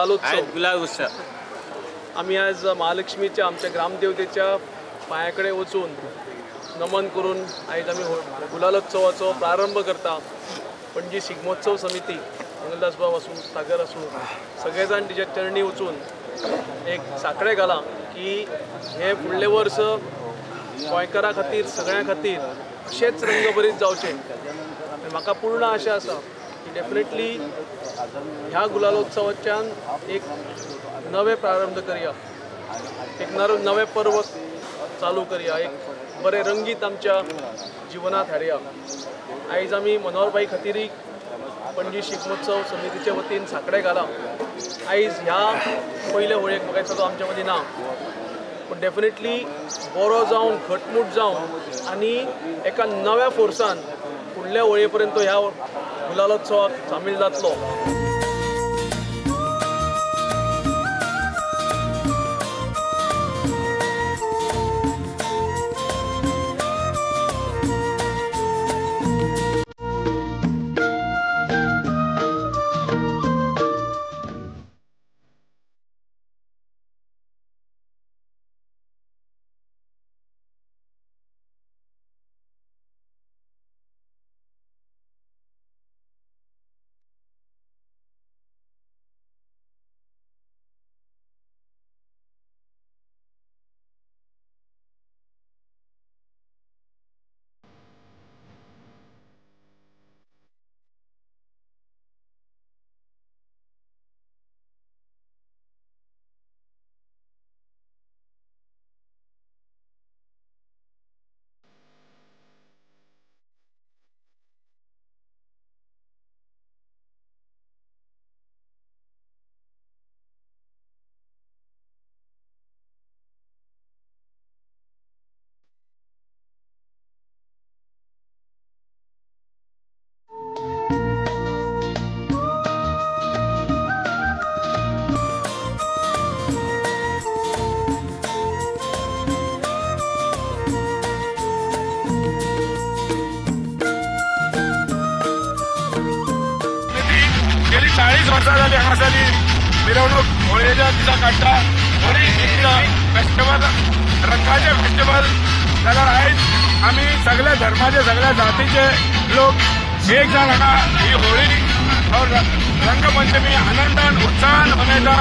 गुलालोत्सव आम्ही आज महालक्ष्मीच्या आमच्या ग्रामदेवतेच्या पायाकडे वचून नमन करून आज आम्ही गुलालोत्सवाचो प्रारंभ करता. पणजी शिगमोत्सव समिती मंगलदास बाब आसूं सागर आसूं सगळे जाण तिच्या चरणी वचून एक साखळे घाला की हे फुडले वर्स गोंयकारां खातीर सगळ्यां खातीर अशेंच रंगभरीत जावचें. म्हाका पूर्ण आशा आसा की डेफिनेटली ह्या गुलालोत्सवाच्यान एक नवे प्रारंभ करूया, एक नवे पर्व चालू करूया, एक बरे रंगीत आमच्या जिवनात हाडया. आयज आमी मनोहरबाई खातीर पणजी शिगमोत्सव समितीच्या वतीन साखळे घाला. आयज ह्या पयले होळयेक म्हाका दिसता तो आमच्या मदीं ना, पूण डेफिनेटली बरो जावन घटमूट जावन आनी एका नव्या फोर्सान फुडल्या होळये पर्यंत ह्या गुलालोत्सवाक सामील जातलो. गेली 40 वर्सां जाली हांगासरली मिरवणूक होळयेच्या दिसा काडटा. होळी फेस्टिवल रंगाचे फेस्टिवल जाल्यार आयज आमी सगळ्या धर्माचे सगळ्या जातीचे लोक एक जाण हांगा ही होळी रंगपंचमी आनंदान उत्साहान मनयता.